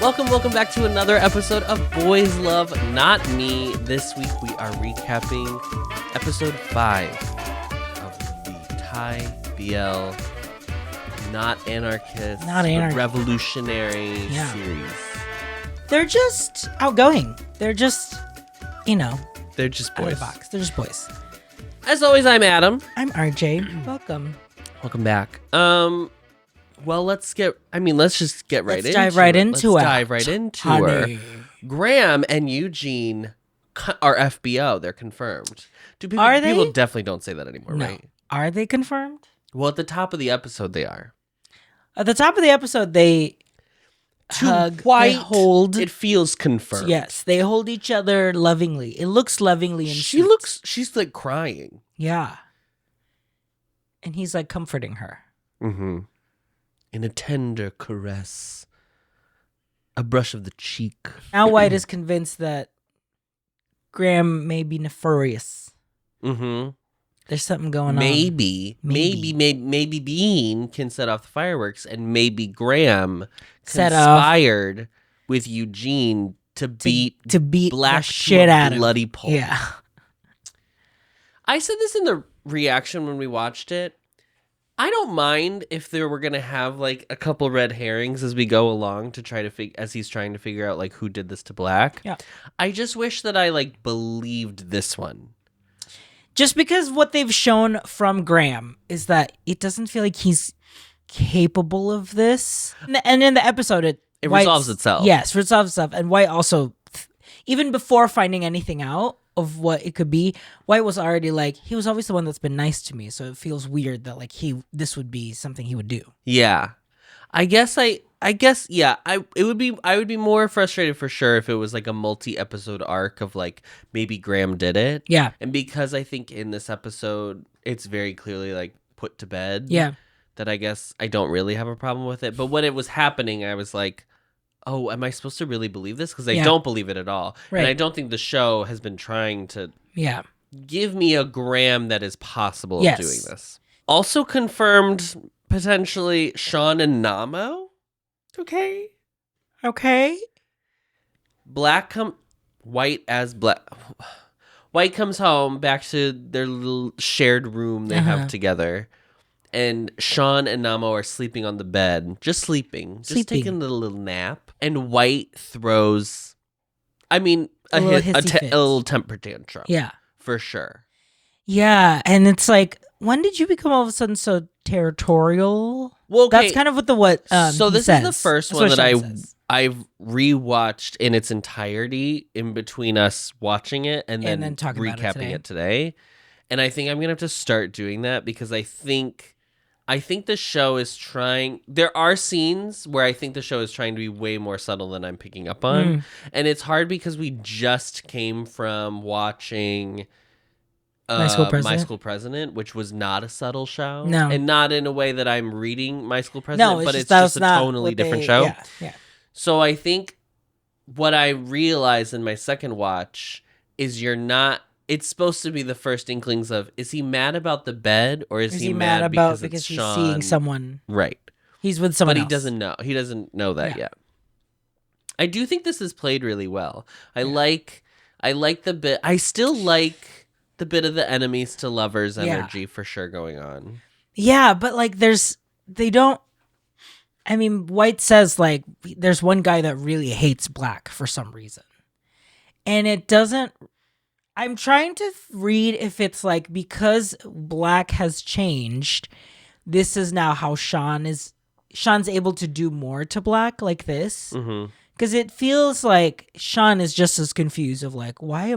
Welcome back to another episode of Boys Love Not Me. This week we are recapping episode 5 of the Thai BL Not Anarchist, but Revolutionary series. They're just outgoing. They're just, They're just boys. Out of the box. They're just boys. As always, I'm Adam. I'm RJ. Welcome. Welcome back. Well, let's just get right into it. Let's dive right into her. Graham and Eugene are FBO. They're confirmed. Are they? People definitely don't say that anymore, right? Are they confirmed? Well, at the top of the episode, they are. At the top of the episode, they hug, they hold. It feels confirmed. Yes, they hold each other lovingly. It looks lovingly. And she's like crying. Yeah. And he's like comforting her. Mm-hmm. In a tender caress. A brush of the cheek. Now White is convinced that Graham may be nefarious. Mm-hmm. There's something going on. Maybe Bean can set off the fireworks, and maybe Graham conspired with Eugene to beat Black shit out of bloody pulp. Yeah. I said this in the reaction when we watched it. I don't mind if there were gonna have like a couple red herrings as we go along to try to as he's trying to figure out like who did this to Black. Yeah. I just wish that I like believed this one. Just because what they've shown from Graham is that it doesn't feel like he's capable of this. And in the episode, it resolves itself. Yes, resolves itself. And White also, even before finding anything out of what it could be, White was already like, he was always the one that's been nice to me. So it feels weird that like this would be something he would do. Yeah. I would be more frustrated for sure if it was like a multi-episode arc of like maybe Graham did it. Yeah. And because I think in this episode it's very clearly like put to bed. Yeah. That I guess I don't really have a problem with it. But when it was happening, I was like, oh, am I supposed to really believe this? Because I don't believe it at all. Right. And I don't think the show has been trying to give me a Graham that is possible of doing this. Also confirmed potentially Sean and Namo. Okay. White comes home back to their little shared room they have together. And Sean and Namo are sleeping on the bed. Just taking a little nap. And White throws, a little temper tantrum. Yeah. For sure. Yeah. And it's like, when did you become all of a sudden so territorial? Well, okay. That's kind of so this is the first one that I've rewatched in its entirety in between us watching it and then recapping it today. And I think I'm gonna have to start doing that because I think the show is trying. There are scenes where I think the show is trying to be way more subtle than I'm picking up on, and it's hard because we just came from watching My School President, which was not a subtle show. No. And not in a way that I'm reading My School President, but it's just a tonally different show. Yeah. So I think what I realized in my second watch is it's supposed to be the first inklings of, is he mad about the bed or is he mad because he's seeing someone? Right. He's with someone else. But he doesn't know. He doesn't know that yet. I do think this is played really well. I like the bit. I still like the bit of the enemies to lovers energy for sure going on. Yeah, but like White says like there's one guy that really hates Black for some reason. And it doesn't, I'm trying to read if it's like because Black has changed, this is now how Sean's able to do more to Black like this. Mm-hmm. Because it feels like Sean is just as confused of like, why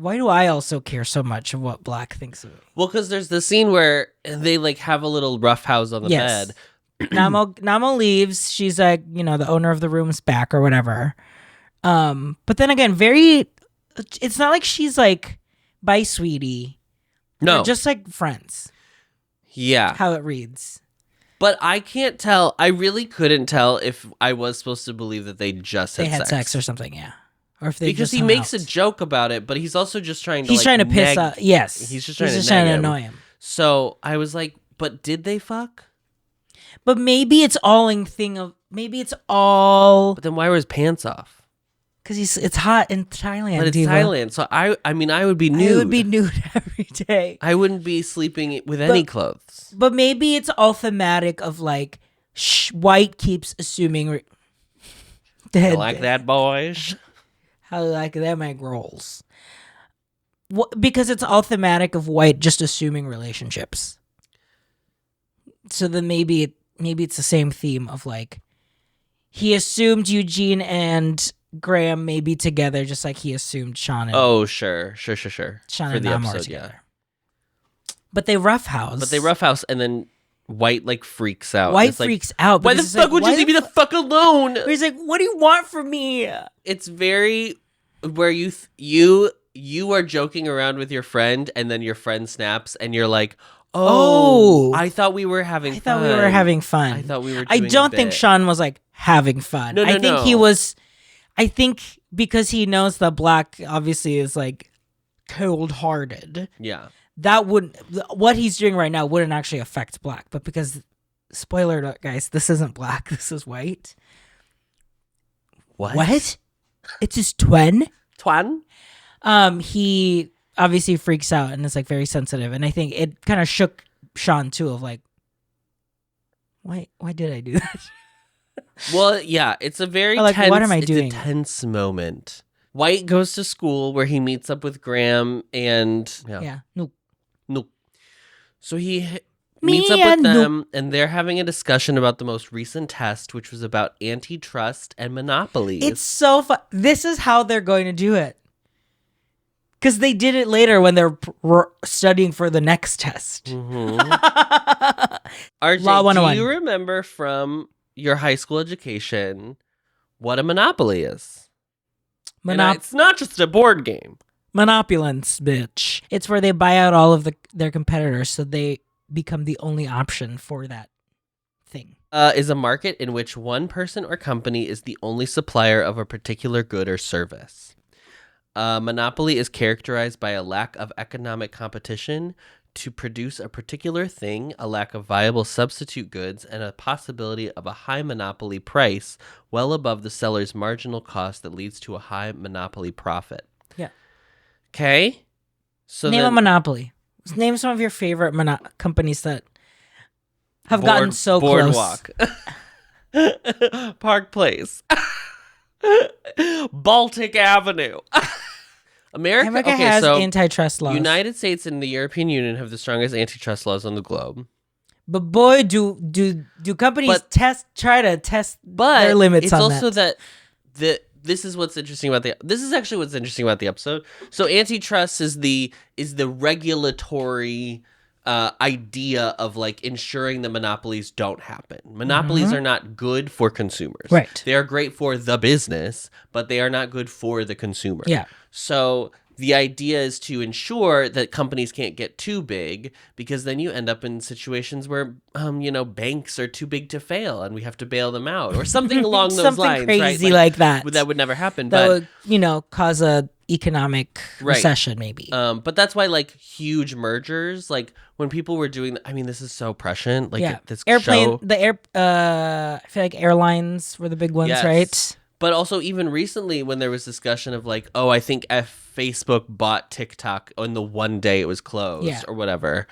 do I also care so much of what Black thinks of me? Well, because there's the scene where they like have a little roughhouse on the bed. Namo leaves. She's like, the owner of the room's back or whatever. But then again, it's not like she's like, bye, sweetie. No. They're just like friends. Yeah. How it reads. But I can't tell. I really couldn't tell if I was supposed to believe that they had sex or something, yeah. Or if they because he makes a joke about it, but he's also just trying to He's trying to piss off. Yes. He's just trying to annoy him. So I was like, but did they fuck? But maybe it's all in thing of maybe it's all. But then why were his pants off? Because it's hot in Thailand. But it's Thailand, so I would be nude. I would be nude every day. I wouldn't be sleeping with any clothes. But maybe it's all thematic of like, White keeps assuming. You like that, boys? How like that, my girls? Because it's all thematic of White just assuming relationships. So then maybe it's the same theme of like, he assumed Eugene and Graham may be together, just like he assumed Sean and sure. Sean for and Nam are together. Yeah. But they roughhouse. And then White like freaks out. White freaks out. Why the fuck would you leave me the fuck alone? He's like, what do you want from me? It's very where you are joking around with your friend, and then your friend snaps, and you're like, oh, I thought we were having fun. I thought we were I don't think Sean was like having fun. I think he was. I think because he knows that Black obviously is like cold-hearted. Yeah. That what he's doing right now wouldn't actually affect Black, but because, spoiler alert, guys, this isn't Black, this is White. What? It's his twin? He obviously freaks out and is like very sensitive, and I think it kind of shook Sean too of like, why did I do that? Well, yeah, it's a very tense, what am I doing? It's a tense moment. White goes to school where he meets up with Graham and no. So he meets up with them, and they're having a discussion about the most recent test, which was about antitrust and monopolies. It's so fun. This is how they're going to do it. Because they did it later when they're studying for the next test. Mm-hmm. RJ, Law 101. Do you remember from your high school education what a monopoly is? It's not just a board game. Monopulence, bitch. It's where they buy out all of their competitors, so they become the only option for that thing. Is a market in which one person or company is the only supplier of a particular good or service. Monopoly is characterized by a lack of economic competition to produce a particular thing, a lack of viable substitute goods, and a possibility of a high monopoly price well above the seller's marginal cost that leads to a high monopoly profit. Yeah. Okay. So name a monopoly. Name some of your favorite companies that have gotten so Boardwalk. Close. Park Place. Baltic Avenue. America has antitrust laws. United States and the European Union have the strongest antitrust laws on the globe. But boy, do companies try to test their limits on that. It's also that this is what's interesting about this is actually what's interesting about the episode. So antitrust is the regulatory idea of like ensuring that monopolies don't happen. Monopolies are not good for consumers. Right. They are great for the business, but they are not good for the consumer. Yeah. So the idea is to ensure that companies can't get too big, because then you end up in situations where, banks are too big to fail and we have to bail them out or something along those lines. Something crazy right? like that. That would never happen. That would, cause a economic recession maybe. But that's why like huge mergers, like when people were doing, this is so prescient. Like this show. I feel like airlines were the big ones, yes. Right? But also even recently when there was discussion of like, I think Facebook bought TikTok on the one day it was closed or whatever.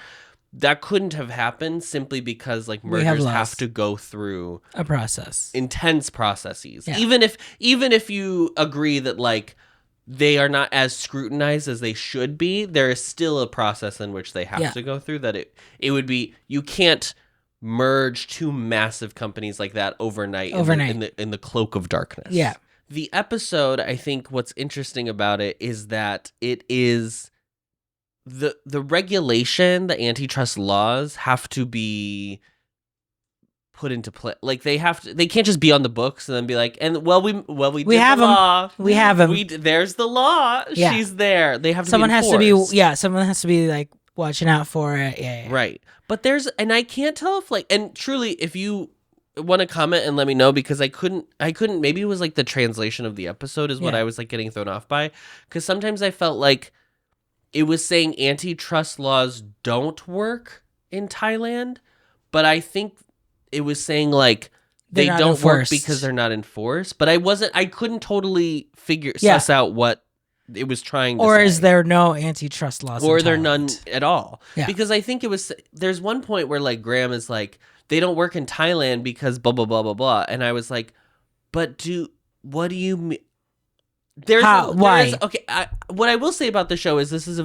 That couldn't have happened simply because like mergers have to go through a process. Intense processes. Yeah. Even if you agree that like they are not as scrutinized as they should be, there is still a process in which they have to go through that it would be, you can't merge two massive companies like that overnight. In the cloak of darkness. Yeah. The episode, I think what's interesting about it is that it is the regulation, the antitrust laws have to be put into play. Like they can't just be on the books and then be like, we have the law. We have them. There's the law. Yeah. She's there. They have to someone be enforced. Someone has to be like watching out for it. Yeah. Right. But and I can't tell if like, and truly, if you want to comment and let me know, because I couldn't, maybe it was like the translation of the episode is what I was like getting thrown off by. Because sometimes I felt like it was saying antitrust laws don't work in Thailand, but I think it was saying like they don't work because they're not enforced. But I couldn't totally suss out what it was trying to say. Or is there no antitrust laws? Or there none at all? Yeah. Because I think there's one point where like Graham is like, they don't work in Thailand because blah, blah, blah, blah, blah. And I was like, but what do you mean? Why? Okay, what I will say about the show is this is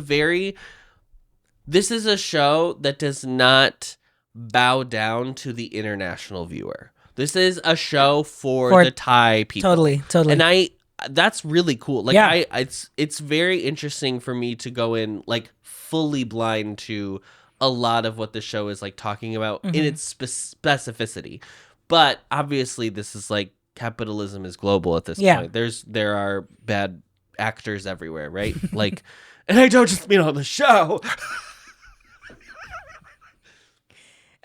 a show that does not bow down to the international viewer. This is a show for the Thai people. Totally. And that's really cool. Like it's very interesting for me to go in like fully blind to a lot of what the show is like talking about in its specificity. But obviously this is like capitalism is global at this point. There are bad actors everywhere, right? Like, and I don't just mean on the show.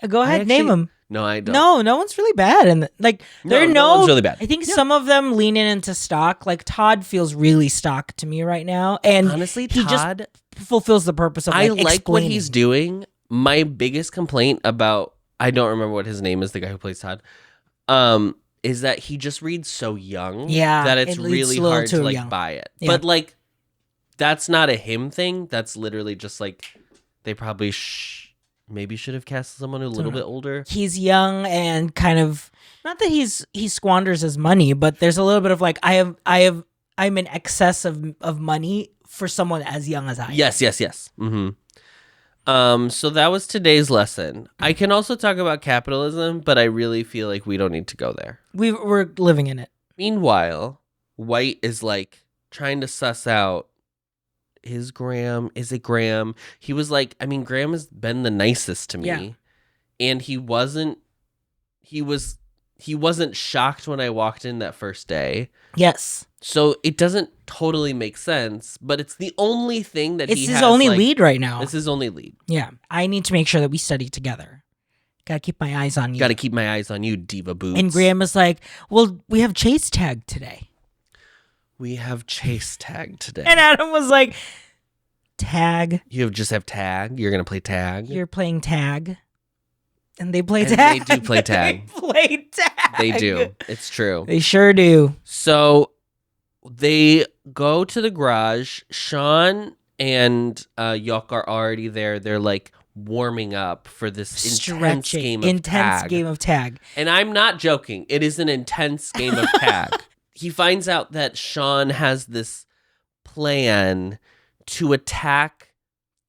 Go ahead, name them. No, I don't. No one's really bad, and like no one's really bad. I think some of them lean into stock. Like Todd feels really stock to me right now, and honestly, he Todd just fulfills the purpose of. I like what he's doing. My biggest complaint about I don't remember what his name is, the guy who plays Todd, is that he just reads so young. Yeah, that it's really hard to like buy it. Yeah. But like, that's not a him thing. That's literally just like they probably maybe should have cast someone a little bit older. He's young and kind of not that he squanders his money, but there's a little bit of like I'm in excess of money for someone as young as I am. Yes. Mm-hmm. So that was today's lesson. I can also talk about capitalism, but I really feel like we don't need to go there. We're living in it. Meanwhile, White is like trying to suss out. Is it Graham? He was like, I mean, Graham has been the nicest to me. Yeah. And he wasn't shocked when I walked in that first day. Yes. So it doesn't totally make sense, but it's the only thing that it's his only lead right now. It's his only lead. Yeah. I need to make sure that we study together. Gotta keep my eyes on you. Gotta keep my eyes on you, Diva Boots. And Graham is like, well, we have chase tag today. We have chase tag today. And Adam was like, tag. You just have tag? You're going to play tag? You're playing tag. And they play tag. They do play tag. They play tag. They do. It's true. They sure do. So they go to the garage. Sean and Yok are already there. They're like warming up for this intense game of tag. And I'm not joking. It is an intense game of tag. He finds out that Sean has this plan to attack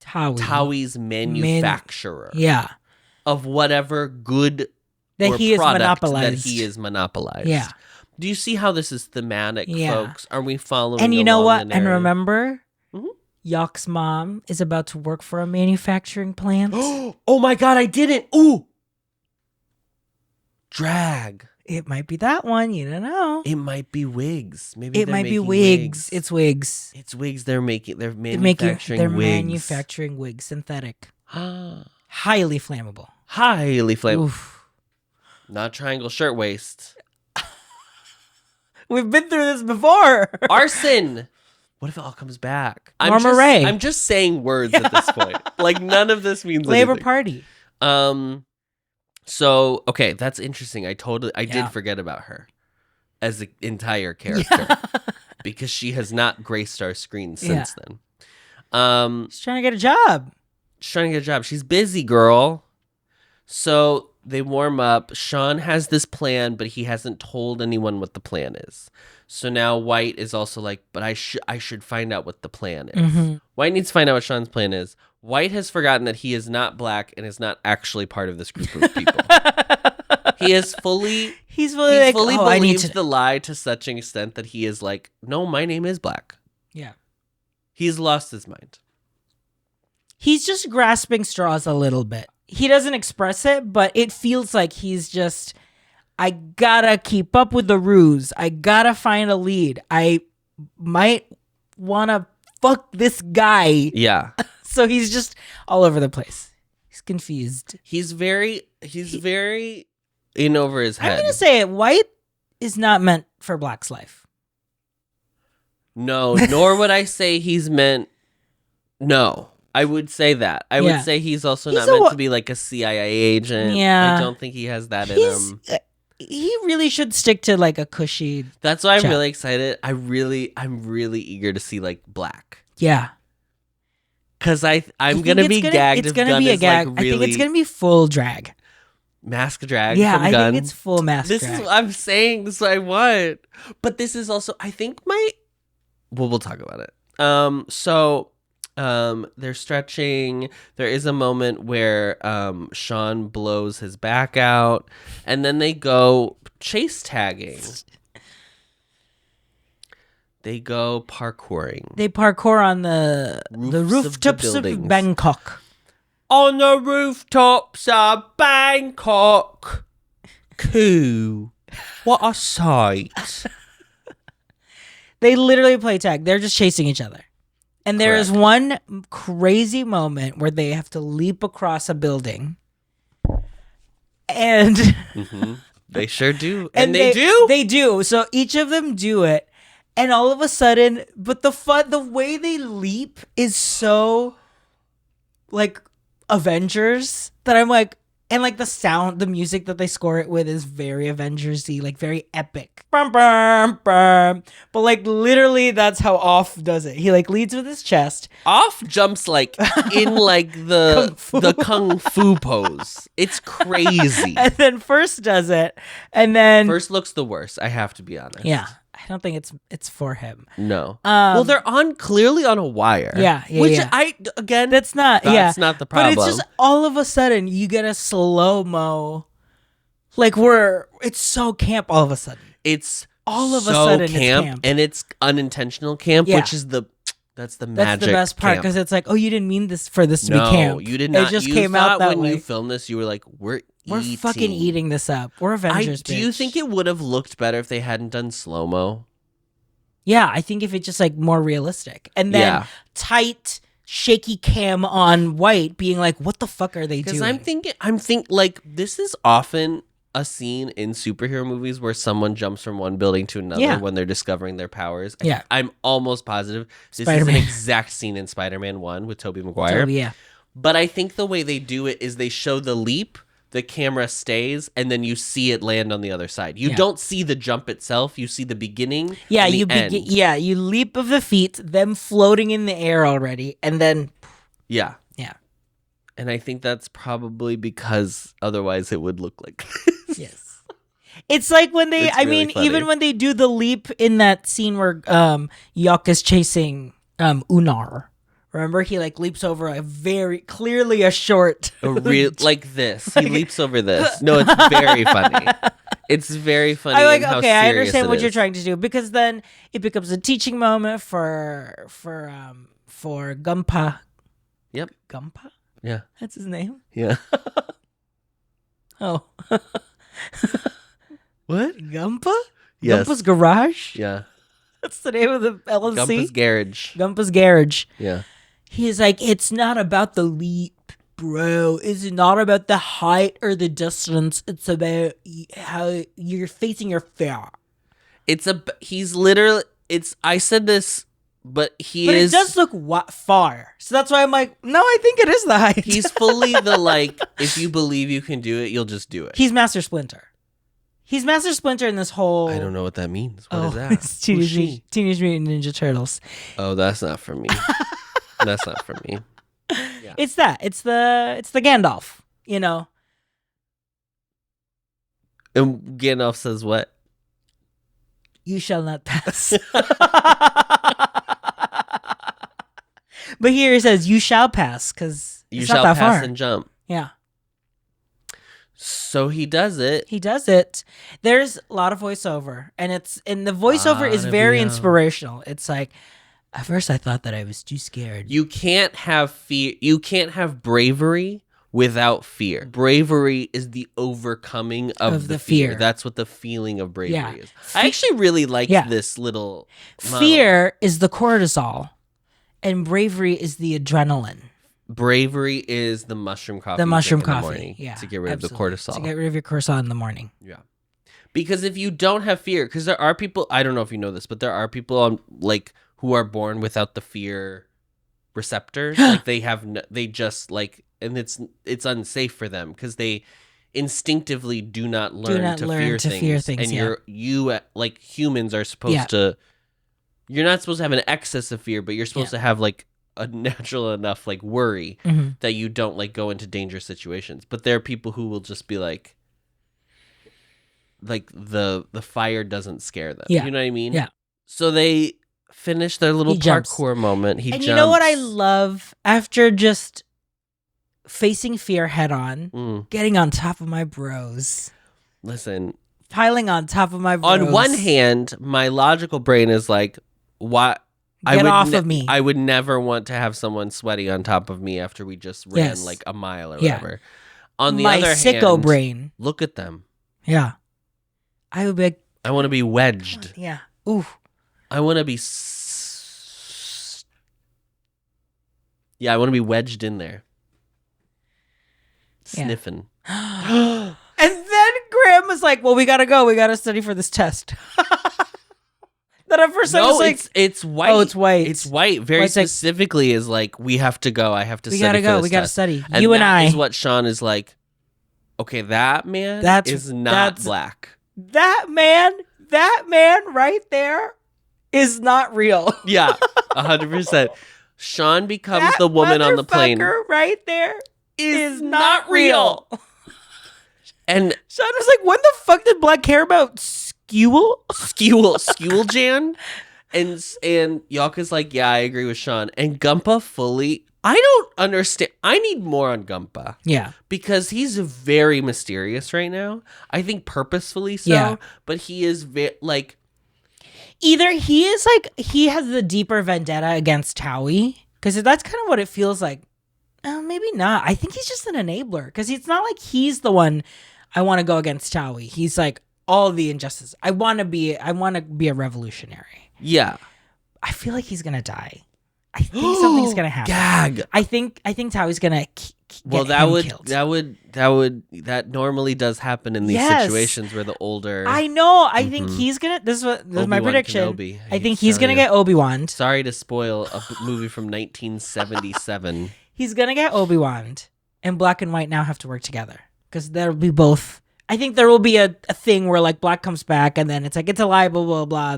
Towie's manufacturer. Of whatever good that he is monopolized. That he is monopolized. Yeah. Do you see how this is thematic, folks? Are we following? And you know what? And remember, Yok's mom is about to work for a manufacturing plant. Oh my God, I didn't. Ooh. Drag. It might be that one. You don't know. It might be wigs. Maybe it might be wigs. It's wigs. It's wigs. They're manufacturing they're wigs. Manufacturing wigs, synthetic. Highly flammable. Oof. Not triangle shirtwaist. We've been through this before. Arson. What if it all comes back? I'm just saying words at this point. Like none of this means Labor anything. Party. So, okay, that's interesting. I did forget about her as an entire character because she has not graced our screen since then. She's trying to get a job. She's busy, girl. So they warm up. Sean has this plan, but he hasn't told anyone what the plan is. So now White is also like, but I should find out what the plan is. Mm-hmm. White needs to find out what Sean's plan is. White has forgotten that he is not black and is not actually part of this group of people. He's fully believed the lie to such an extent that he is like, no, my name is black. Yeah. He's lost his mind. He's just grasping straws a little bit. He doesn't express it, but it feels like he's just, I gotta keep up with the ruse. I gotta find a lead. I might want to fuck this guy. Yeah. So he's just all over the place. He's confused. He's very in over his head. I'm going to say it. White is not meant for Black's life. No, nor would I say he's meant. No, I would say that. I would say he's also not meant to be like a CIA agent. Yeah. I don't think he has that in him. he really should stick to like a cushy. That's why I'm really excited. I'm really eager to see like Black. Yeah. Because I'm gonna be gagged. It's gonna be a gag. Like, really, I think it's gonna be full drag. Mask drag. Yeah, from I Gunn. think it's full mask drag. This is what I'm saying. This is what I want. But this is also, I think we'll talk about it. So they're stretching. There is a moment where Sean blows his back out, and then they go chase tagging. They go parkouring. They parkour on the rooftops of Bangkok. On the rooftops of Bangkok. Cool. What a sight. They literally play tag. They're just chasing each other. And there is one crazy moment where they have to leap across a building. And they sure do. And they do. They do. So each of them do it. And all of a sudden, but the way they leap is so like Avengers that I'm like, and like the music that they score it with is very Avengers-y, like very epic. Bum, bum, bum. But like literally that's how Off does it. He like leads with his chest. Off jumps like in like the kung fu pose. It's crazy. And then First does it. And then First looks the worst, I have to be honest. Yeah. I don't think it's for him. No. Well, they're clearly on a wire. Yeah. Which that's not the problem. But it's just all of a sudden you get a slow-mo. Like it's so camp all of a sudden. It's all of a sudden camp, it's camp. and it's unintentional camp, which is that's the magic. That's the best part because it's like, oh, you didn't mean for this to be camp. You did not. It just you came thought out that when way. you filmed this, you were like, we're fucking eating this up. We're Avengers. Do you think it would have looked better if they hadn't done slow-mo? Yeah, I think if it's just like more realistic. And then tight, shaky cam on White being like, what the fuck are they doing? Because I'm thinking like this is often a scene in superhero movies where someone jumps from one building to another when they're discovering their powers. Yeah. I'm almost positive this is an exact scene in Spider-Man 1 with Tobey Maguire. Yeah. But I think the way they do it is they show the leap, the camera stays, and then you see it land on the other side. You don't see the jump itself. You see the beginning. Yeah, and the end. You leap of the feet, them floating in the air already, and then yeah. And I think that's probably because otherwise it would look like this. Yes. It's like when they, funny. Even when they do the leap in that scene where Yok is chasing Unar. Remember, he like leaps over a very clearly a short. Like this. He leaps over this. No, it's very funny. It's very funny. I'm like, okay, I understand what you're trying to do because then it becomes a teaching moment for Gumpa. Yep. Gumpa? Yeah. That's his name? Yeah. Oh. What? Gumpa? Yes. Gumpa's Garage? Yeah. That's the name of the LLC? Gumpa's Garage. Gumpa's Garage. Yeah. He's like, it's not about the leap, bro. It's not about the height or the distance. It's about how you're facing your fear. He's literally, I said this, but it does look far. So that's why I'm like, no, I think it is the height. He's fully the like, if you believe you can do it, you'll just do it. He's Master Splinter. He's Master Splinter in this whole... I don't know what that means. What is that? It's Teenage Mutant Ninja Turtles. Oh, that's not for me. That's not for me. Yeah. It's that. It's the Gandalf, you know. And Gandalf says what? You shall not pass. But here it says, you shall pass, because you shall not that pass far. and jump. Yeah. So he does it. He does it. There's a lot of voiceover, and the voiceover is very inspirational. It's like, at first I thought that I was too scared. You can't have fear. You can't have bravery without fear. Bravery is the overcoming of the fear. That's what the feeling of bravery is. I actually really like this little fear is the cortisol, and bravery is the adrenaline. Bravery is the mushroom coffee. The mushroom coffee, morning, to get rid of the cortisol. To get rid of your cortisol in the morning. Yeah. Because if you don't have fear, because there are people, I don't know if you know this, but there are people who are born without the fear receptors. Like they just like, and it's unsafe for them because instinctively do not learn to fear things. And you like humans are supposed to. You're not supposed to have an excess of fear, but you're supposed to have like a natural enough like worry that you don't like go into dangerous situations. But there are people who will just be like the fire doesn't scare them. You know what I mean? Yeah. So they finish their little parkour moment. He jumps. You know what I love? After just facing fear head on, getting on top of my bros. Listen. Piling on top of my bros. On one hand, my logical brain is like, what? Get off of me. I would never want to have someone sweaty on top of me after we just ran like a mile or whatever. On the other hand, sicko brain. Look at them. Yeah. I would be like, I want to be wedged. Yeah. Ooh. I want to be I want to be wedged in there. Sniffing. And then Graham was like, well, we got to go. We got to study for this test. That at first I was like, it's white. Oh, it's white. It's white. Very specifically is like, we have to go. I have to study. We got to go. We got to study. You and I. Is what Sean is like, okay, that man is not black. That man right there is not real. Yeah, 100%. Sean becomes the woman on the plane. Right there is not real. And Sean was like, when the fuck did Black care about Skewel Jan? And Yalka's like, yeah, I agree with Sean. And Gumpa fully, I don't understand. I need more on Gumpa. Yeah. Because he's very mysterious right now. I think purposefully so. Yeah. But he is like... Either he is like, he has the deeper vendetta against Towie. Because that's kind of what it feels like. Maybe not. I think he's just an enabler. Because it's not like he's the one I want to go against Towie. He's like, all the injustice. I want to be a revolutionary. Yeah. I feel like he's going to die. I think something's gonna happen. Gag. I think Towie's gonna get killed. That normally does happen in these situations where the older. I know. I think he's gonna. This is my prediction. Kenobi, I think he's gonna get Obi-Wan. Sorry to spoil a movie from 1977. He's gonna get Obi-Wan, and Black and White now have to work together because there'll be both. I think there will be a thing where like Black comes back and then it's like it's a lie, blah blah blah.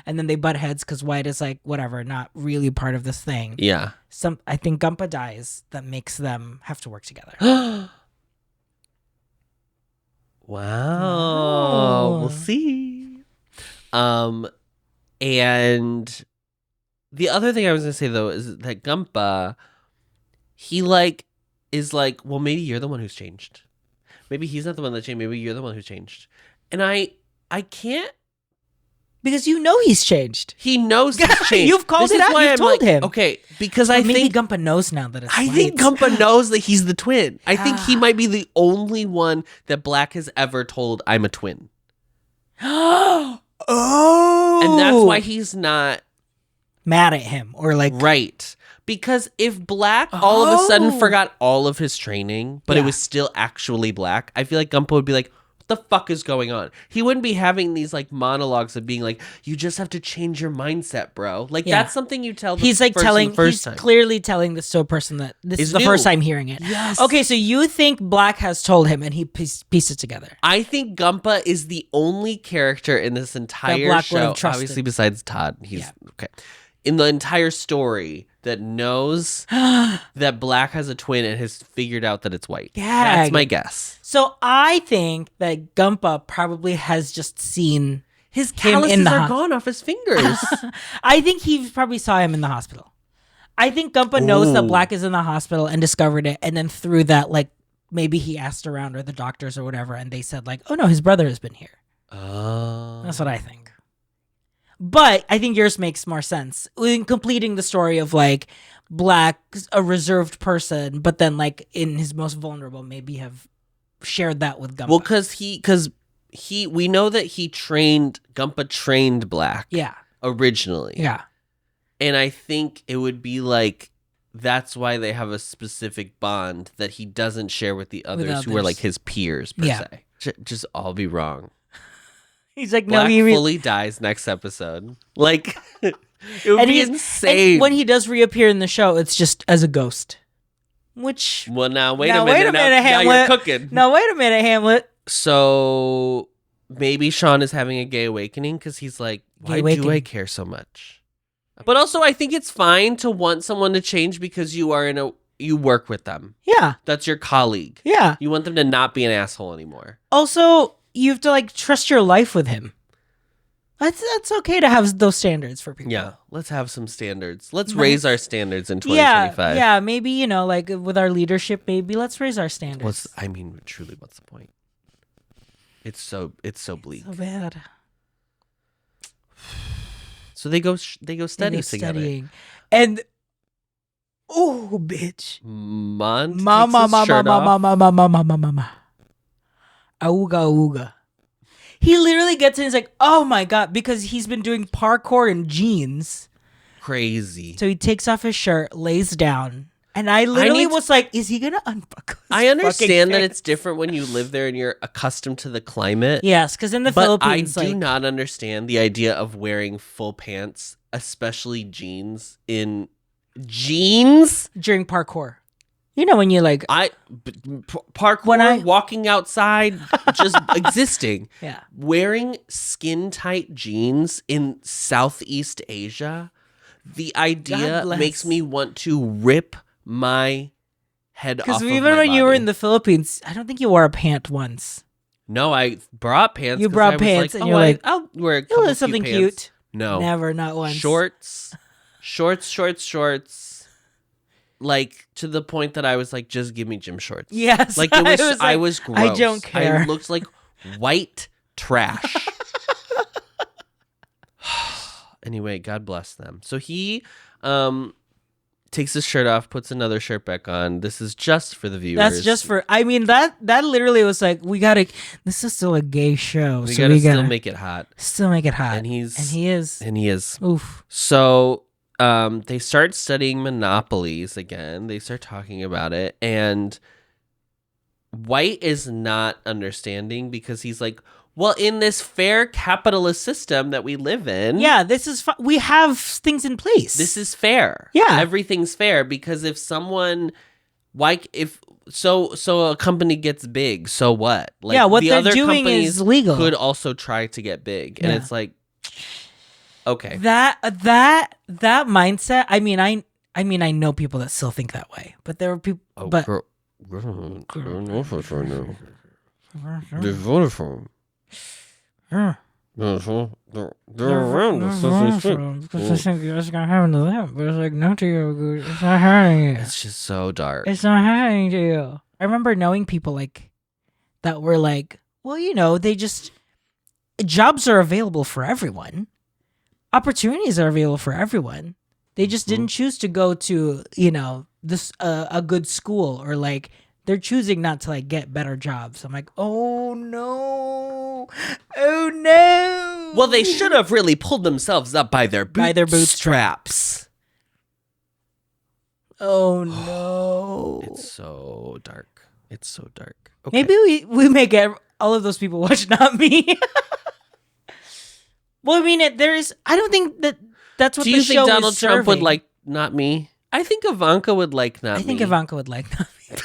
And then they butt heads because White is like whatever, not really part of this thing. Yeah. I think Gumpa dies that makes them have to work together. Wow. We'll see. And the other thing I was gonna say though is that Gumpa, he like is like, well, maybe you're the one who's changed. Maybe he's not the one that changed. Maybe you're the one who changed. And I can't. Because you know he's changed. He knows he's changed. You've called it out. You've told him. Okay, because I think Gumpa knows now that it's I think Gumpa knows that he's the twin. I think he might be the only one that Black has ever told, I'm a twin. Oh. And that's why he's not mad at him or like. Right. Because if Black all of a sudden forgot all of his training, but it was still actually Black, I feel like Gumpa would be like, what the fuck is going on? He wouldn't be having these like monologues of being like, you just have to change your mindset, bro. Like that's something you tell he's like telling he's time. Clearly telling this to a person that this is the first time hearing it. Yes. Okay, so you think Black has told him and he pieced it together. I think Gumpa is the only character in this entire show, obviously besides Todd. He's okay. In the entire story that knows that Black has a twin and has figured out that it's White. Yeah. That's my guess. So I think that Gumpa probably has just seen his calluses are gone off his fingers. I think he probably saw him in the hospital. I think Gumpa knows that Black is in the hospital and discovered it. And then through that, like, maybe he asked around or the doctors or whatever. And they said like, oh no, his brother has been here. Oh. That's what I think. But I think yours makes more sense in completing the story of like Black, a reserved person, but then like in his most vulnerable, maybe have shared that with Gumpa. Well, because we know that Gumpa trained Black. Yeah. Originally. Yeah. And I think it would be like, that's why they have a specific bond that he doesn't share with the others who are like his peers per se. Just all be wrong. He's like, Black no, he fully dies next episode. Like, it would be insane. And when he does reappear in the show, it's just as a ghost. Which now wait a minute, Hamlet. Now you're cooking. Now wait a minute, Hamlet. So maybe Sean is having a gay awakening because he's like, why do I care so much? But also, I think it's fine to want someone to change because you work with them. Yeah, that's your colleague. Yeah, you want them to not be an asshole anymore. Also, you have to like trust your life with him. That's okay to have those standards for people. Yeah, let's have some standards. Let's raise our standards in 2025. Yeah, maybe, like with our leadership, maybe let's raise our standards. Truly, what's the point? It's so bleak. So bad. So they go study together. Studying. And oh, bitch. Mama. Auga. He literally gets in and he's like, oh my God, because he's been doing parkour in jeans. Crazy. So he takes off his shirt, lays down. And I literally was like, is he going to unbuckle his I understand that it's different when you live there and you're accustomed to the climate. Yes, because in the Philippines. I do not understand the idea of wearing full pants, especially jeans, during parkour. When you like parkour, walking outside, just existing. Yeah. Wearing skin tight jeans in Southeast Asia, the idea makes me want to rip my head off. Because even when you were in the Philippines, I don't think you wore a pant once. No, I brought pants. You brought pants, and you're like, I'll wear a couple something cute. No, never, not once. Shorts. Like, to the point that I was like, just give me gym shorts. Yes. Like, I was gross. I don't care. I looked like white trash. Anyway, God bless them. So he takes his shirt off, puts another shirt back on. This is just for the viewers. That's just for, that literally was like, this is still a gay show. We gotta still make it hot. Still make it hot. And he is. Oof. So they start studying monopolies again. They start talking about it, and White is not understanding because he's like, well, in this fair capitalist system that we live in, this is we have things in place. This is fair. Yeah, everything's fair because if someone so a company gets big, so what? Like, what the they're other doing is legal. Could also try to get big, and it's like, okay, that mindset. I mean, I know people that still think that way, but there were people. They voted for him. They're around us. Because I think it's gonna happen to them, but it's like not to you. It's not happening to you. It's just so dark. It's not happening to you. I remember knowing people like that were like, well, they just jobs are available for everyone. Opportunities are available for everyone. They just didn't choose to go to, this a good school, or like they're choosing not to like get better jobs. I'm like, oh no. Well, they should have really pulled themselves up by their bootstraps. Oh no. It's so dark. Okay. Maybe we make all of those people watch Not Me. Well, I mean, I don't think that's what the show is. Do you think Donald Trump would like Not Me? I think Ivanka would like Not Me. I think Ivanka would like Not Me.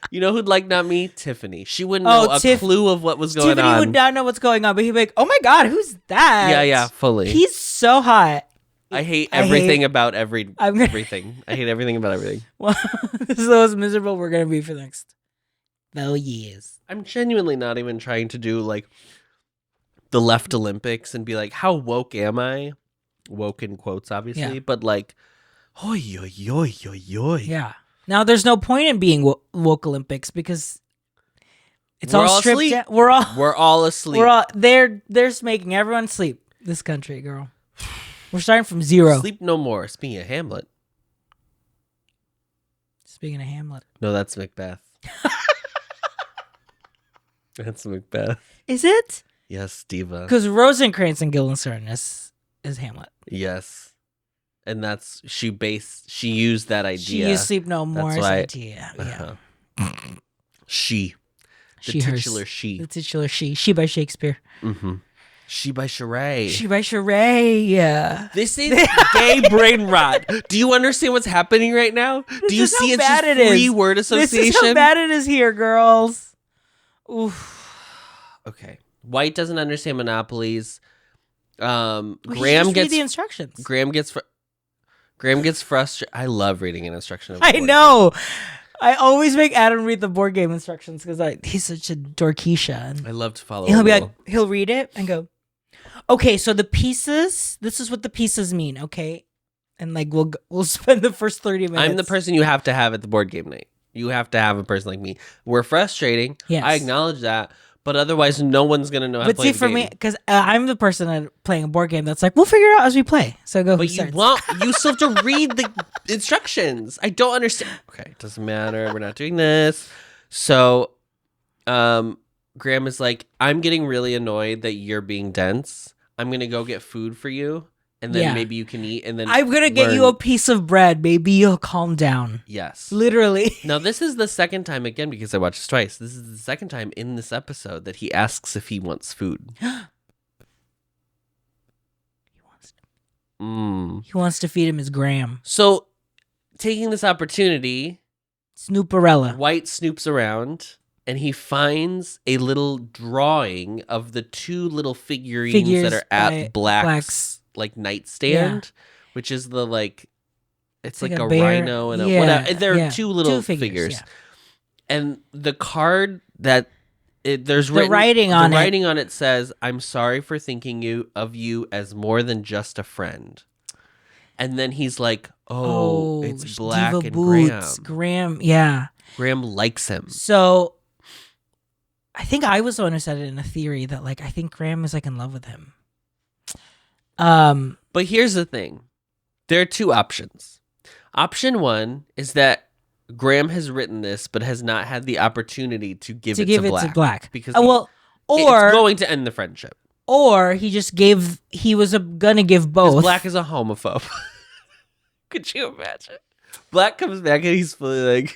You know who'd like Not Me? Tiffany. She wouldn't know a clue of what was going on. Tiffany would not know what's going on, but he'd be like, oh my God, who's that? Yeah, fully. He's so hot. I hate everything about everything. I hate everything about everything. Well, this is the most miserable we're going to be for the next 12 years. I'm genuinely not even trying to do like the left Olympics and be like, how woke am I? Woke in quotes, obviously, but like, oi. Yeah. Now, there's no point in being woke Olympics because it's all stripped down. We're all asleep. They're making everyone sleep. This country, girl. We're starting from zero. Sleep no more. Speaking of Hamlet. No, that's Macbeth. That's Macbeth. Is it? Yes, diva. Because Rosencrantz and Guildenstern is Hamlet. Yes. And that's she used that idea. She used sleep no more idea. Uh-huh. Yeah. The titular she. The titular she. She by Shakespeare. Mm-hmm. She by Sheree. She by Sheree. This is gay brain rot. Do you understand what's happening right now? Do you see it's just free word association? This is how bad it is here, girls. Oof. Okay. White doesn't understand monopolies. Graham gets read the instructions. Graham gets frustrated. I love reading an instruction. I know. I always make Adam read the board game instructions because he's such a dorkeisha. I love to follow. He'll be like, he'll read it and go, okay, so the pieces. This is what the pieces mean, okay? And like we'll spend the first 30 minutes. I'm the person you have to have at the board game night. You have to have a person like me. We're frustrating. Yes. I acknowledge that. But otherwise, no one's going to know how to play the game. But see, for me, because I'm the person playing a board game that's like, we'll figure it out as we play. So go. But you still have to read the instructions. I don't understand. Okay, it doesn't matter. We're not doing this. So, Graham is like, I'm getting really annoyed that you're being dense. I'm going to go get food for you. And then maybe you can eat, and then I'm going to get you a piece of bread. Maybe you'll calm down. Yes. Literally. Now, this is the second time, again, because I watched this twice. This is the second time in this episode that he asks if he wants food. He wants to feed him his Graham. So, taking this opportunity, Snooperella. White snoops around, and he finds a little drawing of the two little figures that are at Black's like nightstand, which is the it's like a rhino and a whatever. There are two little figures. Yeah. And the card that there's writing on it says, "I'm sorry for thinking of you as more than just a friend." And then he's like, "Oh, it's Black Diva and Boots. Graham, yeah. Graham likes him." So I think I was the one who said it in a theory that I think Graham is in love with him. But here's the thing. There are two options. Option one is that Graham has written this, but has not had the opportunity to give it to Black. Because or it's going to end the friendship. Or he just he was gonna give both. Black is a homophobe. Could you imagine? Black comes back and he's fully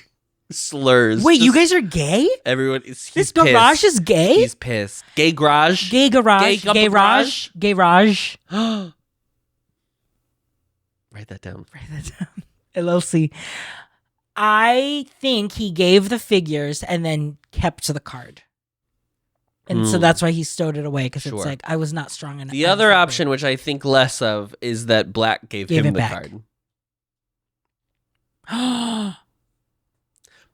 slurs. Wait, you guys are gay? Everyone is. This garage is gay? He's pissed. Gay garage. Gay garage. Gay garage. Gay garage. Write that down. LLC. I think he gave the figures and then kept the card. And so that's why he stowed it away, because it's I was not strong enough. The other option, which I think less of, is that Black gave him the card.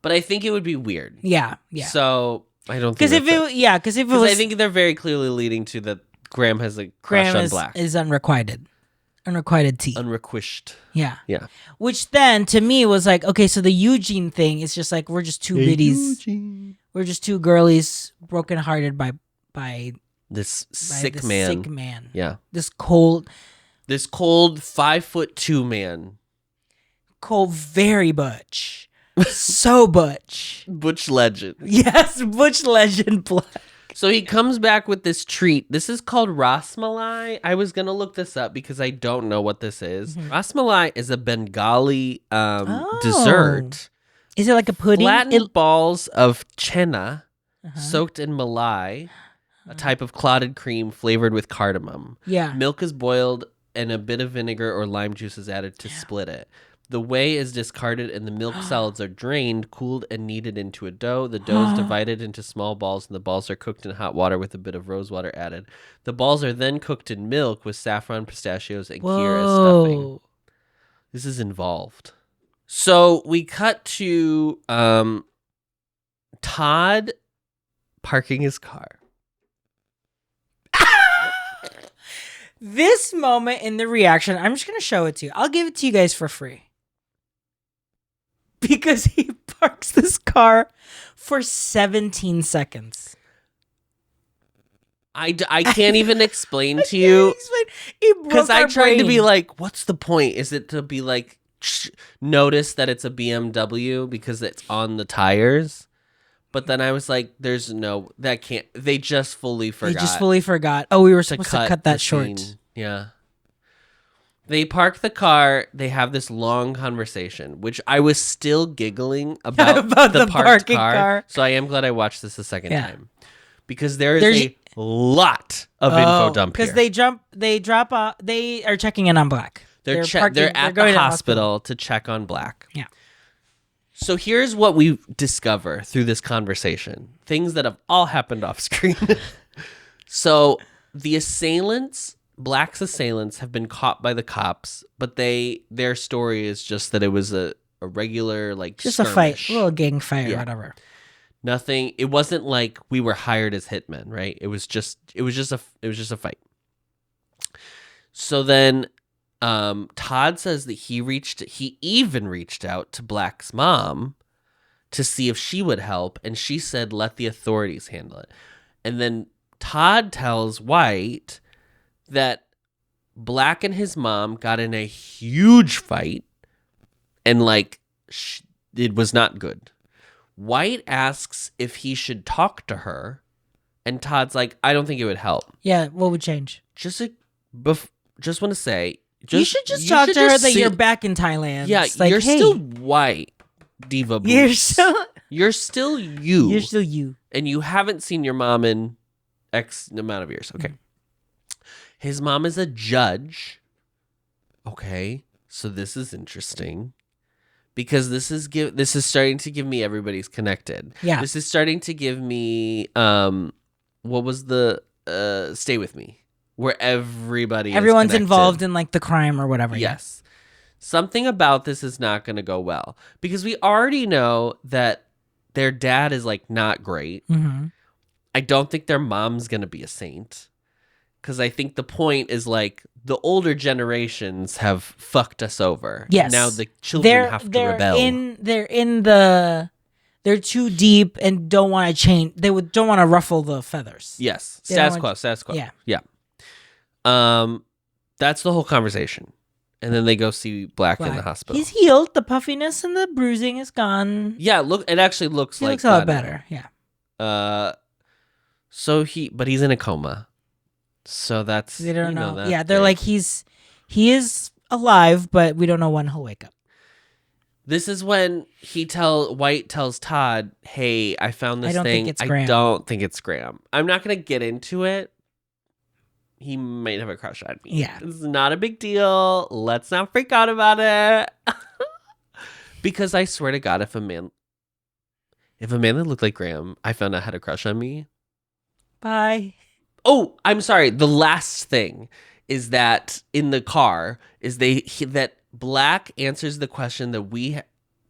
But I think it would be weird. Yeah. So I don't think because if it was, I think they're very clearly leading to that Graham has a crush on Black. Is unrequited tea. Unrequished. Yeah. Yeah. Which then to me was okay, so the Eugene thing is just we're just two biddies. Eugene. We're just two girlies brokenhearted by this sick man. Sick man. Yeah. This cold 5'2" man. Cold, very butch. So butch. Butch legend. Yes, butch legend Black. So he comes back with this treat. This is called rasmalai. I was going to look this up because I don't know what this is. Mm-hmm. Rasmalai is a Bengali dessert. Is it like a pudding? Flattened balls of chenna soaked in malai, a type of clotted cream flavored with cardamom. Yeah. Milk is boiled and a bit of vinegar or lime juice is added to split it. The whey is discarded and the milk solids are drained, cooled, and kneaded into a dough. The dough is divided into small balls, and the balls are cooked in hot water with a bit of rose water added. The balls are then cooked in milk with saffron, pistachios, and kheer as stuffing. This is involved. So we cut to Todd parking his car. This moment in the reaction, I'm just going to show it to you. I'll give it to you guys for free. Because he parks this car for 17 seconds. I can't even explain to you. Because I tried to be what's the point? Is it to be notice that it's a BMW because it's on the tires? But then I was like, that can't. They just fully forgot. Oh, we were supposed to cut that short. Scene. Yeah. They park the car. They have this long conversation, which I was still giggling about the parked car. So I am glad I watched this a second time. Because there's lot of info dump here. Because they are checking in on Black. They're at the hospital to check on Black. Yeah. So here's what we discover through this conversation. Things that have all happened off screen. So the Black's assailants have been caught by the cops, but their story is just that it was a regular just skirmish. A fight, a little gang fight or whatever. Nothing. It wasn't like we were hired as hitmen, right? It was just a fight. So then Todd says that he even reached out to Black's mom to see if she would help, and she said, let the authorities handle it. And then Todd tells White that Black and his mom got in a huge fight, and it was not good. White asks if he should talk to her, and Todd's like, I don't think it would help. Yeah, what would change? Just want to say, you should just talk to her that you're back in Thailand. Yeah, you're still white, diva boots. You're still you. You're still you. And you haven't seen your mom in X amount of years. Okay. Mm-hmm. His mom is a judge. Okay. So this is interesting. Because this is starting to give me everybody's connected. Yeah. This is starting to give me what was the Stay With Me, where everyone's involved in the crime or whatever. Yes. Yeah. Something about this is not going to go well because we already know that their dad is not great. Mm-hmm. I don't think their mom's going to be a saint. Because I think the point is the older generations have fucked us over. Yes. Now the children have to rebel. They're too deep and don't want to change. They don't want to ruffle the feathers. Yes. Status quo. Yeah. Yeah. That's the whole conversation. And then they go see Black in the hospital. He's healed. The puffiness and the bruising is gone. Yeah. It actually looks he looks a lot better. Yeah. But he's in a coma. So that's they don't know. Yeah, they're he is alive, but we don't know when he'll wake up. This is when White tells Todd, "Hey, I found this thing. I don't think it's Graham. I'm not going to get into it. He might have a crush on me. Yeah, it's not a big deal. Let's not freak out about it. Because I swear to God, if a man that looked like Graham, I found out had a crush on me. Bye." Oh, I'm sorry. The last thing is that in the car is that Black answers the question that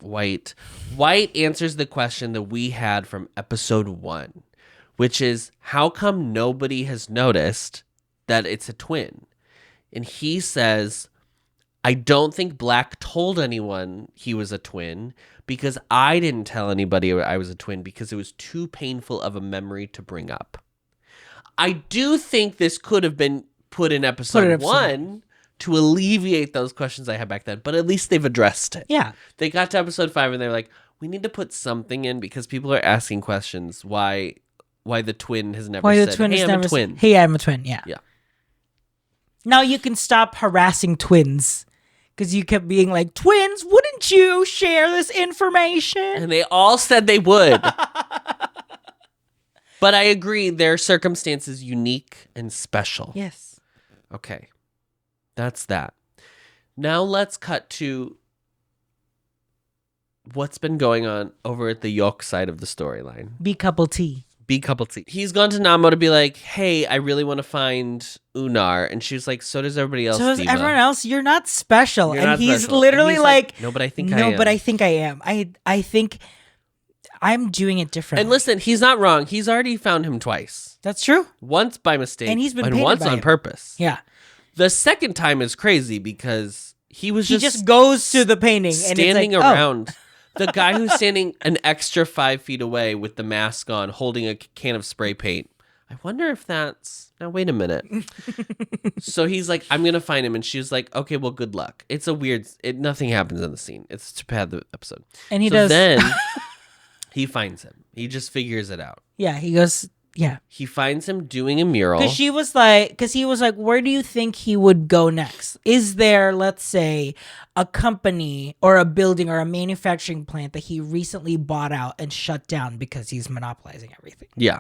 White answers the question that we had from episode 1, which is how come nobody has noticed that it's a twin? And he says, I don't think Black told anyone he was a twin because I didn't tell anybody I was a twin because it was too painful of a memory to bring up. I do think this could have been put in episode 1 to alleviate those questions I had back then, but at least they've addressed it. Yeah. They got to episode 5 and they're like, we need to put something in because people are asking questions why the twin has never said, hey, I'm a twin. Hey, I'm a twin, yeah. Yeah. Now you can stop harassing twins because you kept being like, twins, wouldn't you share this information? And they all said they would. But I agree, their circumstance is unique and special. Yes. Okay. That's that. Now let's cut to what's been going on over at the Yok side of the storyline. B couple T. He's gone to Namo to be like, hey, I really want to find Unar. And she's like, so does everybody else, So does Diva. Everyone else. You're not special. You're not he's special. literally and he's like, no, but I think I am. No, but I think I am. I think I'm doing it differently. And listen, he's not wrong. He's already found him twice. That's true. Once by mistake. And he's been and painted once by on him. purpose. Yeah. The second time is crazy because he just goes to the painting standing and it's like, around. Oh. The guy who's standing an extra 5 feet away with the mask on, holding a can of spray paint. I wonder if that's... Now, wait a minute. So he's like, I'm going to find him. And she's like, okay, well, good luck. It's a weird... Nothing happens in the scene. It's to pad the episode. And he does... then he finds him. He just figures it out. Yeah, he goes... Yeah. He finds him doing a mural. Because he was like, where do you think he would go next? Is there, let's say, a company or a building or a manufacturing plant that he recently bought out and shut down because he's monopolizing everything? Yeah.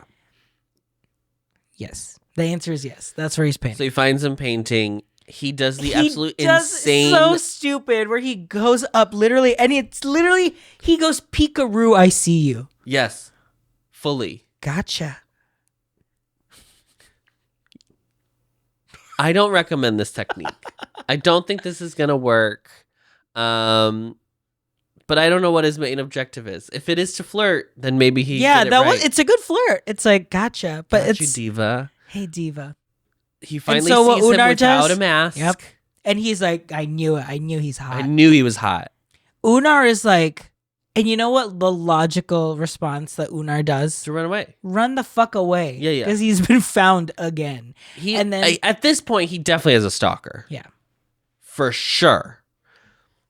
Yes. The answer is yes. That's where he's painting. So he finds him painting. He does the absolute insane... so stupid where he goes up literally, and it's literally, he goes, Peekaroo, I see you. Yes. Fully. Gotcha. I don't recommend this technique. I don't think this is going to work. But I don't know what his main objective is. If it is to flirt, then maybe he did it right. It's a good flirt. It's like, gotcha. But Got you, diva. Hey, diva. He finally sees him without a mask. Yep. And he's like, I knew it. I knew he's hot. I knew he was hot. Unar is like, and you know what the logical response that Unar does? To run away. Run the fuck away. Yeah. Because he's been found again. At this point, he definitely has a stalker. Yeah. For sure.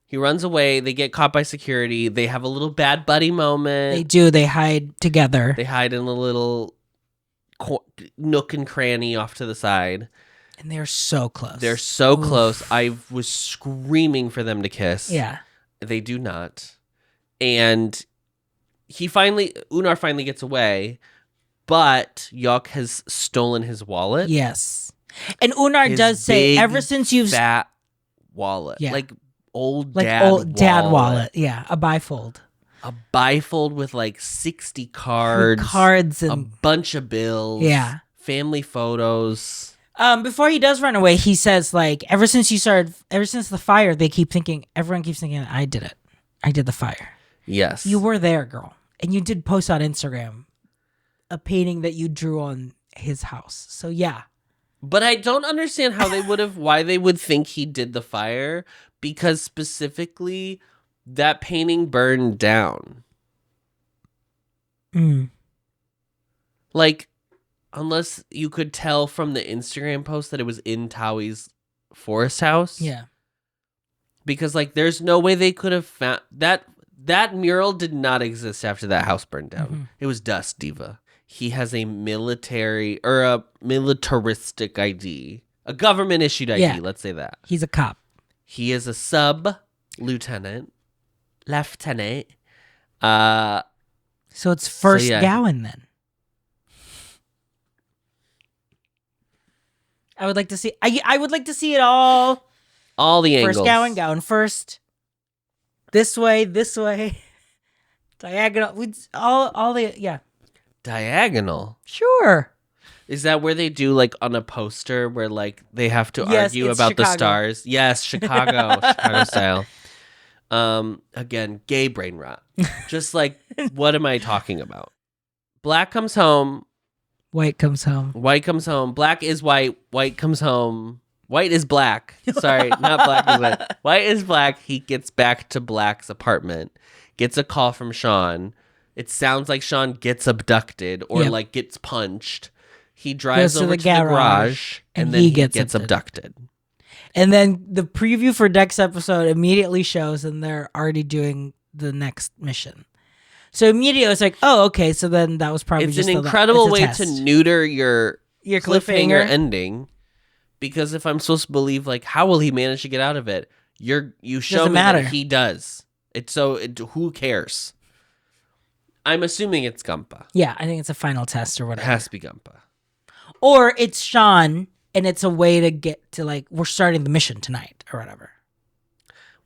He runs away. They get caught by security. They have a little bad buddy moment. They do. They hide together. They hide in a little nook and cranny off to the side. And they're so close. They're so close. I was screaming for them to kiss. Yeah. They do not. And Unar finally gets away, but Yok has stolen his wallet. Yes. And Unar does say, ever since you've... fat wallet. Yeah. Like old dad wallet. Yeah. A bifold. A bifold with like 60 cards. Cards and... a bunch of bills. Yeah. Family photos. Before he does run away, he says, like, ever since the fire, everyone keeps thinking, I did it. I did the fire. Yes. You were there, girl. And you did post on Instagram a painting that you drew on his house. So, yeah. But I don't understand why they would think he did the fire, because specifically that painting burned down. Like, unless you could tell from the Instagram post that it was in Taui's forest house. Yeah. Because, like, there's no way they could have found... That mural did not exist after that house burned down. Mm-hmm. It was dust, diva. He has a militaristic ID. A government-issued ID, yeah. Let's say that. He's a cop. He is a sub-lieutenant. Lieutenant. So it's first Gowan, then. I would like to see... I would like to see it all... All the angles. First Gowan first. This way. Diagonal. All the, yeah. Diagonal? Sure. Is that where they do, like, on a poster where, like, they have to argue about Chicago. The stars? Yes, Chicago. Chicago style. Again, gay brain rot. Just like, what am I talking about? Black comes home. White comes home. White comes home. Black is white. White comes home. White is black. Sorry, not black is white. White is black. He gets back to Black's apartment, gets a call from Sean. It sounds like Sean gets abducted or like gets punched. He drives over to the garage and then he gets abducted. And then the preview for next episode immediately shows, and they're already doing the next mission. So immediately it's like, oh, okay. So then that was probably just an incredible way to neuter your cliffhanger ending. Because if I'm supposed to believe, like, how will he manage to get out of it? You show me that he does. Who cares? I'm assuming it's Gumpa. Yeah, I think it's a final test or whatever. It has to be Gumpa. Or it's Sean, and it's a way to get to, like, we're starting the mission tonight or whatever.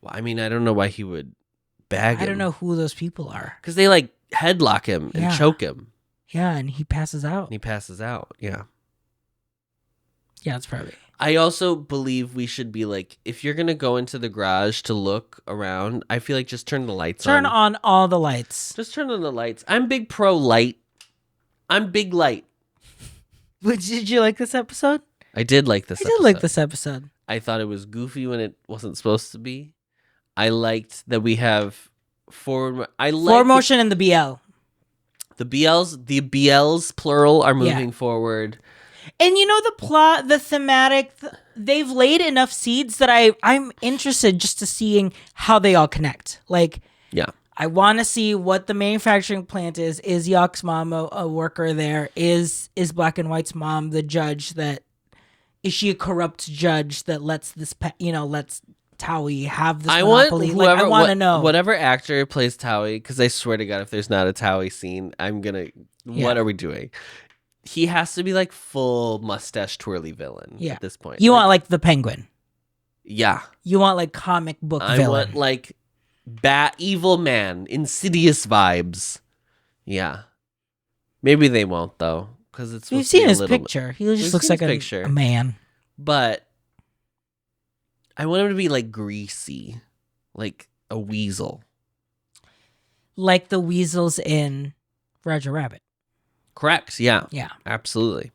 Well, I mean, I don't know why he would bag him. I don't know who those people are. Because they, like, headlock him and choke him. Yeah, and he passes out. Yeah. Yeah, it's probably... I also believe we should be like, if you're going to go into the garage to look around, I feel like just turn the lights on. Turn on all the lights. Just turn on the lights. I'm big pro light. I'm big light. Did you like this episode? I did like this episode. I did like this episode. I thought it was goofy when it wasn't supposed to be. I liked that we have forward motion and the BL. The BLs plural are moving forward. And you know, the plot, the thematic, they've laid enough seeds that I'm interested just to seeing how they all connect. Like, yeah, I want to see what the manufacturing plant is. Is Yok's mom a worker there? Is Black and White's mom the judge is she a corrupt judge that lets lets Taui have this monopoly? I want to know. Whatever actor plays Taui, because I swear to God, if there's not a Taui scene, I'm going to, what are we doing? he has to be like full mustache twirly villain at this point. You want like the Penguin. Yeah. You want like comic book villain. I want like evil man, Insidious vibes. Yeah. Maybe they won't though, because it's. We've seen his picture. He just looks like a man. But I want him to be like greasy, like a weasel, like the weasels in Roger Rabbit. Correct. Yeah. Yeah. Absolutely.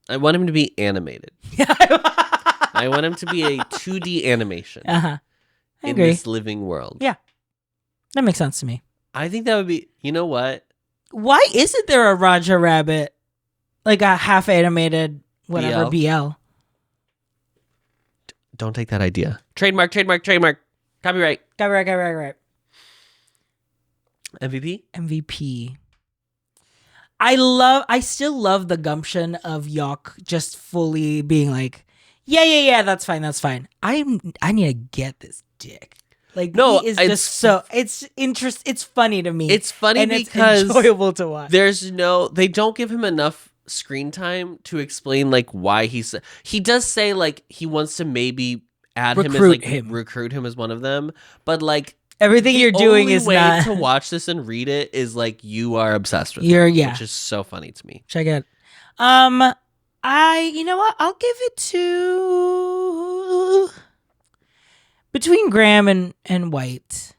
I want him to be animated. I want him to be a 2D animation. I in agree. this living world. Yeah. That makes sense to me. I think that would be. You know what? Why isn't there a Roger Rabbit, like a half animated whatever BL? Don't take that idea. Trademark. Copyright. MVP. I still love the gumption of Yok just fully being like, yeah, that's fine. I need to get this dick. Like, no, he is just so, it's funny to me. It's funny and because it's enjoyable to watch. They don't give him enough screen time to explain like why he does say like he wants to maybe recruit him as one of them, but like everything you're doing is not to watch this and read it is like you are obsessed with which is so funny to me. Check it. You know what? I'll give it to between Graham and White.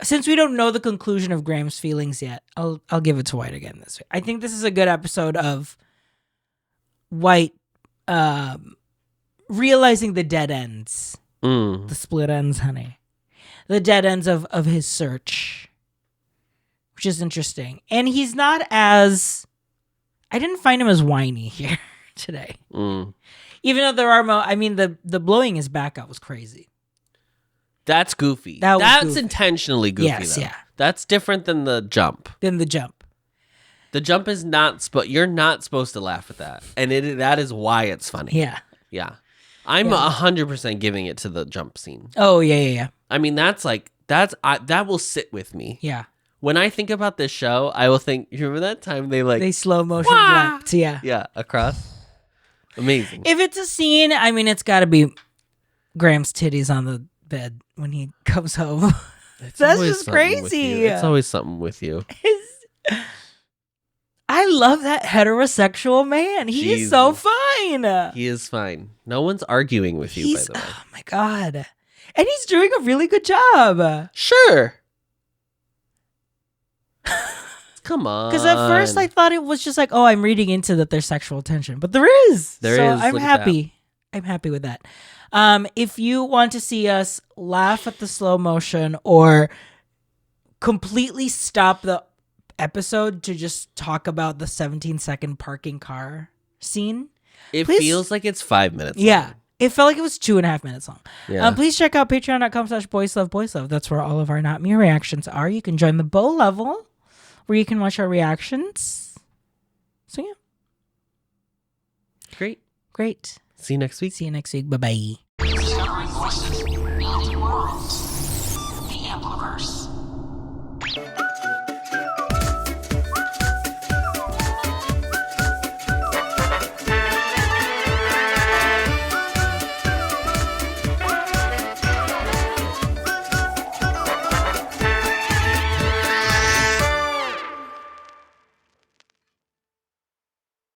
Since we don't know the conclusion of Graham's feelings yet, I'll give it to White again this week. I think this is a good episode of White realizing the dead ends. The split ends, honey. The dead ends of his search. Which is interesting. And he's not as... I didn't find him as whiny here today. Even though there are... the blowing his back out was crazy. That's goofy. That's goofy. Intentionally goofy, yes, though. Yeah. That's different than the jump. The jump is not... You're not supposed to laugh at that. And that is why it's funny. Yeah. Yeah. I'm 100% giving it to the jump scene. Oh, yeah. I mean, that will sit with me. Yeah. When I think about this show, I will think, you remember that time they slow motion jumped? Yeah. Yeah, across. Amazing. If it's a scene, I mean, it's got to be Graham's titties on the bed when he comes home. That's just crazy. It's always something with you. I love that heterosexual man. He is so fine. He is fine. No one's arguing with you, by the way. Oh, my God. And he's doing a really good job. Sure. Come on. Because at first I thought it was just like, oh, I'm reading into that there's sexual tension. But there is. I'm happy. I'm happy with that. If you want to see us laugh at the slow motion or completely stop the episode to just talk about the 17-second parking car scene. It feels like it's 5 minutes long. Yeah. It felt like it was 2.5 minutes long. Yeah. Please check out patreon.com/boysloveboyslove. That's where all of our Not Me reactions are. You can join the Bow level where you can watch our reactions. So, yeah. Great. See you next week. Bye-bye. Discovering voices, building worlds. The Ampliverse.